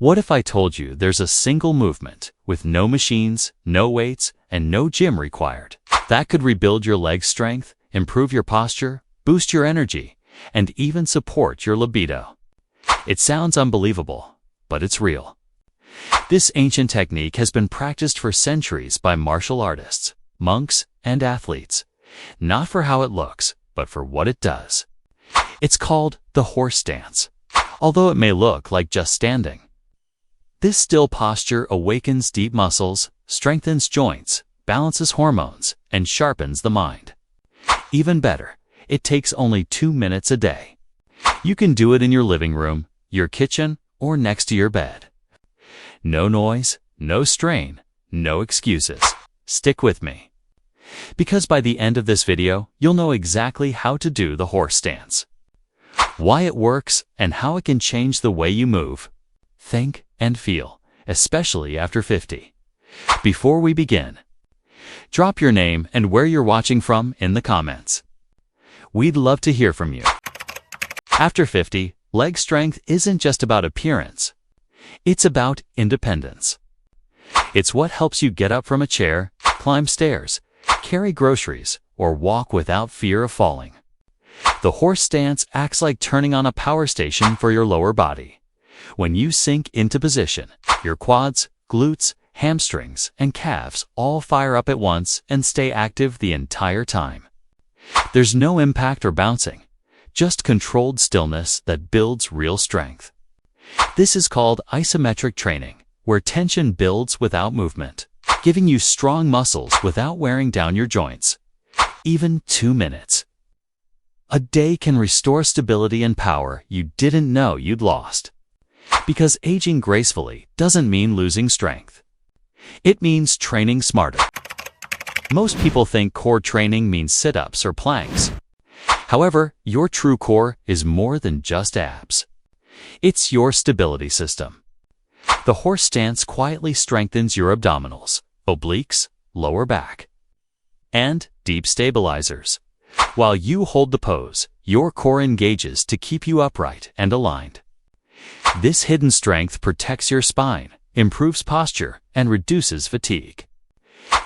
What if I told you there's a single movement with no machines, no weights, and no gym required that could rebuild your leg strength, improve your posture, boost your energy, and even support your libido? It sounds unbelievable, but it's real. This ancient technique has been practiced for centuries by martial artists, monks, and athletes, not for how it looks, but for what it does. It's called the horse stance, although it may look like just standing. This still posture awakens deep muscles, strengthens joints, balances hormones, and sharpens the mind. Even better, it takes only 2 minutes a day. You can do it in your living room, your kitchen, or next to your bed. No noise, no strain, no excuses. Stick with me, because by the end of this video, you'll know exactly how to do the horse stance, why it works, and how it can change the way you move, think, and feel, especially after 50. Before we begin, drop your name and where you're watching from in the comments. We'd love to hear from you. After 50, leg strength isn't just about appearance. It's about independence. It's what helps you get up from a chair, climb stairs, carry groceries, or walk without fear of falling. The horse stance acts like turning on a power station for your lower body. When you sink into position, your quads, glutes, hamstrings, and calves all fire up at once and stay active the entire time. There's no impact or bouncing, just controlled stillness that builds real strength. This is called isometric training, where tension builds without movement, giving you strong muscles without wearing down your joints. Even 2 minutes a day can restore stability and power you didn't know you'd lost. Because aging gracefully doesn't mean losing strength. It means training smarter. Most people think core training means sit-ups or planks. However, your true core is more than just abs. It's your stability system. The horse stance quietly strengthens your abdominals, obliques, lower back, and deep stabilizers. While you hold the pose, your core engages to keep you upright and aligned. This hidden strength protects your spine, improves posture, and reduces fatigue.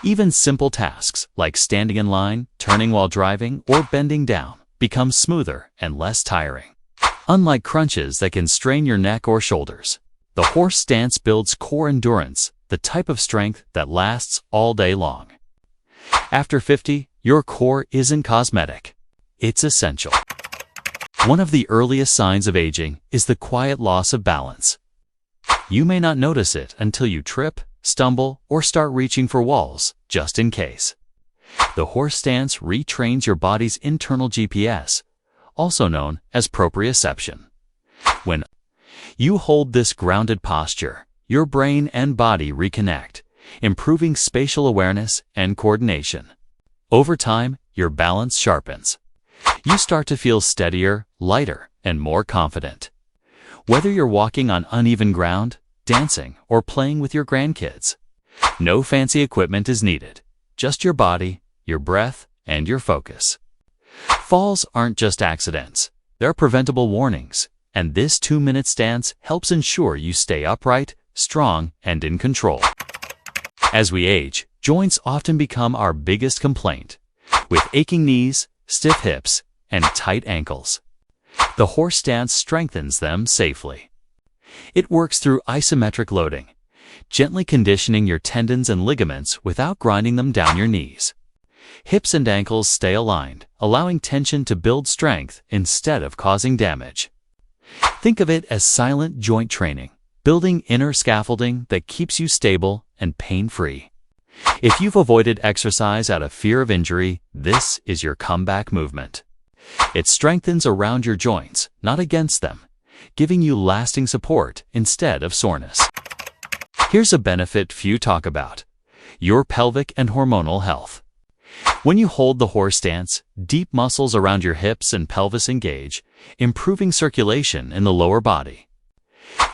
Even simple tasks like standing in line, turning while driving, or bending down become smoother and less tiring. Unlike crunches that can strain your neck or shoulders, the horse stance builds core endurance, the type of strength that lasts all day long. After 50, your core isn't cosmetic. It's essential. One of the earliest signs of aging is the quiet loss of balance. You may not notice it until you trip, stumble, or start reaching for walls, just in case. The horse stance retrains your body's internal GPS, also known as proprioception. When you hold this grounded posture, your brain and body reconnect, improving spatial awareness and coordination. Over time, your balance sharpens. You start to feel steadier, lighter, and more confident. Whether you're walking on uneven ground, dancing, or playing with your grandkids, no fancy equipment is needed. Just your body, your breath, and your focus. Falls aren't just accidents. They're preventable warnings, and this 2-minute stance helps ensure you stay upright, strong, and in control. As we age, joints often become our biggest complaint, with aching knees, stiff hips, and tight ankles. The horse stance strengthens them safely. It works through isometric loading, gently conditioning your tendons and ligaments without grinding them down your knees. Hips and ankles stay aligned, allowing tension to build strength instead of causing damage. Think of it as silent joint training, building inner scaffolding that keeps you stable and pain-free. If you've avoided exercise out of fear of injury, this is your comeback movement. It strengthens around your joints, not against them, giving you lasting support instead of soreness. Here's a benefit few talk about: your pelvic and hormonal health. When you hold the horse stance, deep muscles around your hips and pelvis engage, improving circulation in the lower body.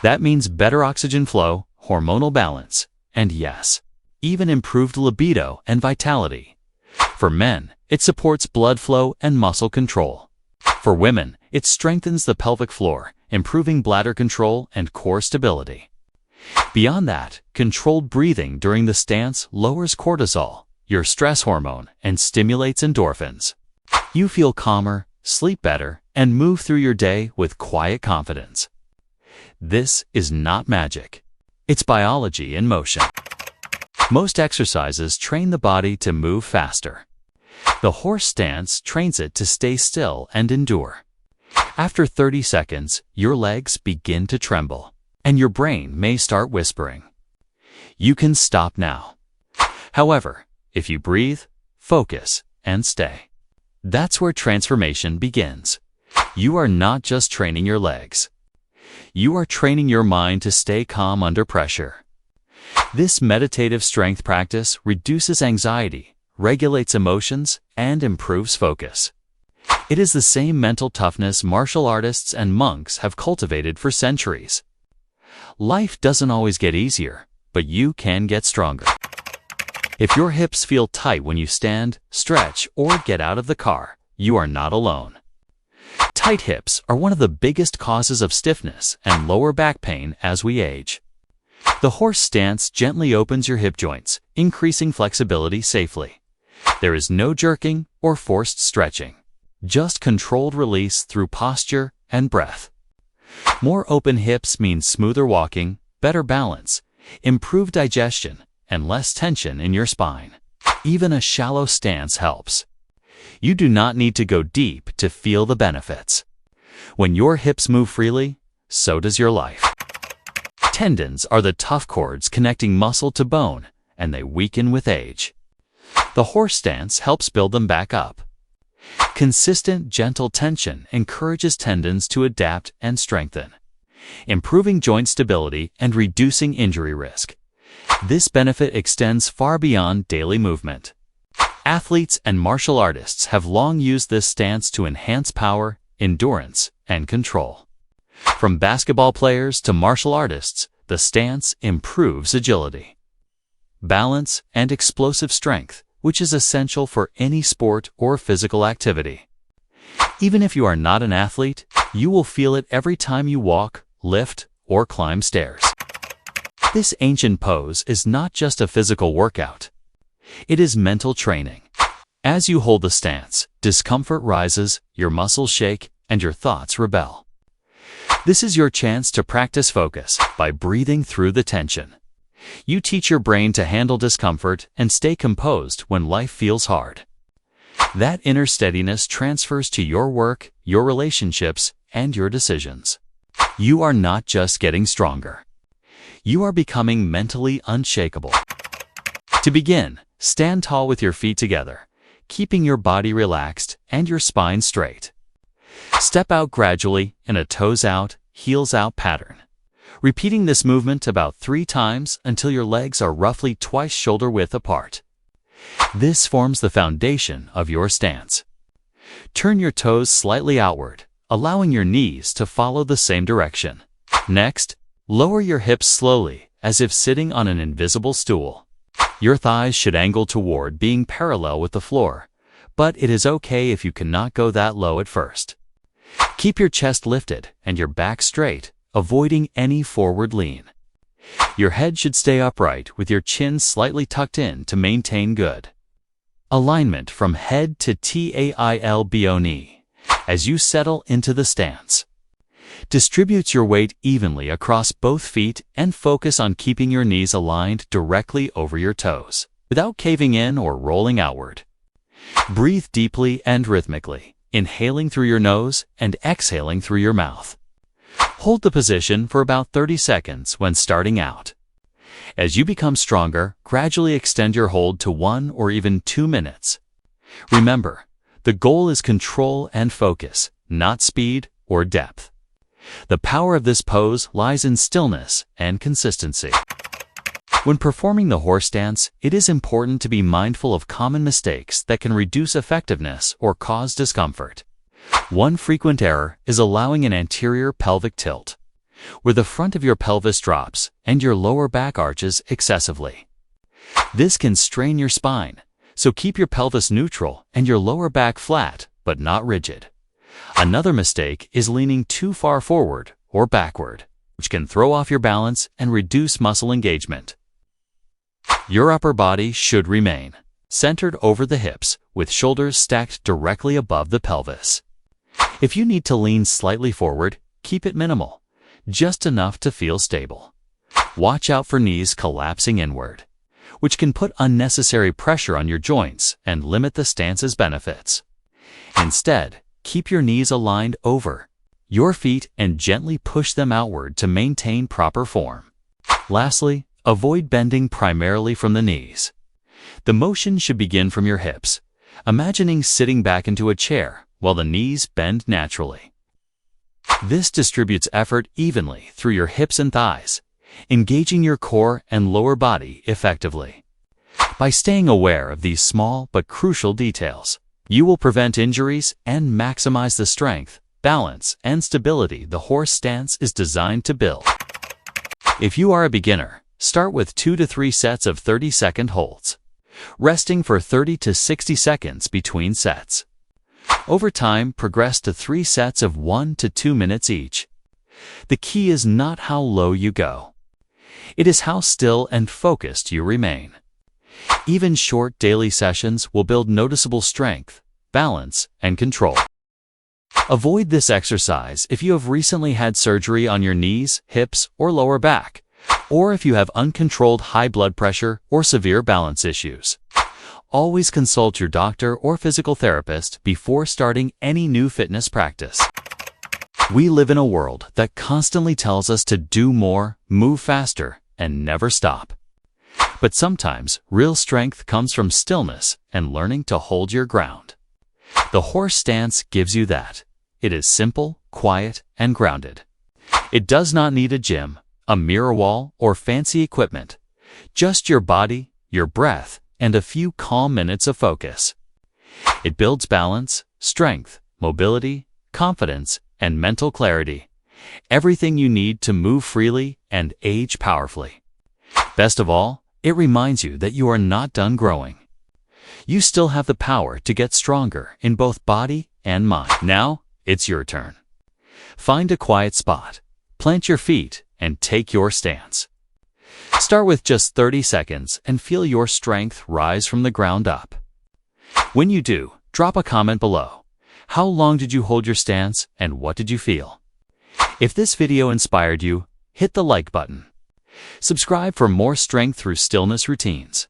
That means better oxygen flow, hormonal balance, and yes, even improved libido and vitality. For men, it supports blood flow and muscle control. For women, it strengthens the pelvic floor, improving bladder control and core stability. Beyond that, controlled breathing during the stance lowers cortisol, your stress hormone, and stimulates endorphins. You feel calmer, sleep better, and move through your day with quiet confidence. This is not magic. It's biology in motion. Most exercises train the body to move faster. The horse stance trains it to stay still and endure. After 30 seconds, your legs begin to tremble, and your brain may start whispering. You can stop now. However, if you breathe, focus, and stay, that's where transformation begins. You are not just training your legs. You are training your mind to stay calm under pressure. This meditative strength practice reduces anxiety, regulates emotions, and improves focus. It is the same mental toughness martial artists and monks have cultivated for centuries. Life doesn't always get easier, but you can get stronger. If your hips feel tight when you stand, stretch, or get out of the car, you are not alone. Tight hips are one of the biggest causes of stiffness and lower back pain as we age. The horse stance gently opens your hip joints, increasing flexibility safely. There is no jerking or forced stretching, just controlled release through posture and breath. More open hips mean smoother walking, better balance, improved digestion, and less tension in your spine. Even a shallow stance helps. You do not need to go deep to feel the benefits. When your hips move freely, so does your life. Tendons are the tough cords connecting muscle to bone, and they weaken with age. The horse stance helps build them back up. Consistent, gentle tension encourages tendons to adapt and strengthen, improving joint stability and reducing injury risk. This benefit extends far beyond daily movement. Athletes and martial artists have long used this stance to enhance power, endurance, and control. From basketball players to martial artists, the stance improves agility, balance, and explosive strength, which is essential for any sport or physical activity. Even if you are not an athlete, you will feel it every time you walk, lift, or climb stairs. This ancient pose is not just a physical workout. It is mental training. As you hold the stance, discomfort rises, your muscles shake, and your thoughts rebel. This is your chance to practice focus by breathing through the tension. You teach your brain to handle discomfort and stay composed when life feels hard. That inner steadiness transfers to your work, your relationships, and your decisions. You are not just getting stronger. You are becoming mentally unshakable. To begin, stand tall with your feet together, keeping your body relaxed and your spine straight. Step out gradually in a toes out, heels out pattern, repeating this movement about 3 times until your legs are roughly twice shoulder width apart. This forms the foundation of your stance. Turn your toes slightly outward, allowing your knees to follow the same direction. Next, lower your hips slowly, as if sitting on an invisible stool. Your thighs should angle toward being parallel with the floor, but it is okay if you cannot go that low at first. Keep your chest lifted and your back straight, avoiding any forward lean. Your head should stay upright with your chin slightly tucked in to maintain good alignment from head to tailbone as you settle into the stance. Distribute your weight evenly across both feet and focus on keeping your knees aligned directly over your toes, without caving in or rolling outward. Breathe deeply and rhythmically, inhaling through your nose and exhaling through your mouth. Hold the position for about 30 seconds when starting out. As you become stronger, gradually extend your hold to 1 or even 2 minutes. Remember, the goal is control and focus, not speed or depth. The power of this pose lies in stillness and consistency. When performing the horse stance, it is important to be mindful of common mistakes that can reduce effectiveness or cause discomfort. One frequent error is allowing an anterior pelvic tilt, where the front of your pelvis drops and your lower back arches excessively. This can strain your spine, so keep your pelvis neutral and your lower back flat, but not rigid. Another mistake is leaning too far forward or backward. which can throw off your balance and reduce muscle engagement. Your upper body should remain centered over the hips, with shoulders stacked directly above the pelvis. If you need to lean slightly forward, keep it minimal, just enough to feel stable. Watch out for knees collapsing inward, which can put unnecessary pressure on your joints and limit the stance's benefits. Instead, keep your knees aligned over your feet and gently push them outward to maintain proper form. Lastly, avoid bending primarily from the knees. The motion should begin from your hips, imagining sitting back into a chair while the knees bend naturally. This distributes effort evenly through your hips and thighs, engaging your core and lower body effectively. By staying aware of these small but crucial details, you will prevent injuries and maximize the strength, balance, and stability the horse stance is designed to build. If you are a beginner, start with 2 to 3 sets of 30-second holds, resting for 30 to 60 seconds between sets. Over time, progress to 3 sets of 1 to 2 minutes each. The key is not how low you go. It is how still and focused you remain. Even short daily sessions will build noticeable strength, balance, and control. Avoid this exercise if you have recently had surgery on your knees, hips, or lower back, or if you have uncontrolled high blood pressure or severe balance issues. Always consult your doctor or physical therapist before starting any new fitness practice. We live in a world that constantly tells us to do more, move faster, and never stop. But sometimes, real strength comes from stillness and learning to hold your ground. The horse stance gives you that. It is simple, quiet, and grounded. It does not need a gym, a mirror wall, or fancy equipment. Just your body, your breath, and a few calm minutes of focus. It builds balance, strength, mobility, confidence, and mental clarity. Everything you need to move freely and age powerfully. Best of all, it reminds you that you are not done growing. You still have the power to get stronger in both body and mind. Now, it's your turn. Find a quiet spot, plant your feet, and take your stance. Start with just 30 seconds and feel your strength rise from the ground up. When you do, drop a comment below. How long did you hold your stance and what did you feel? If this video inspired you, hit the like button. Subscribe for more strength through stillness routines.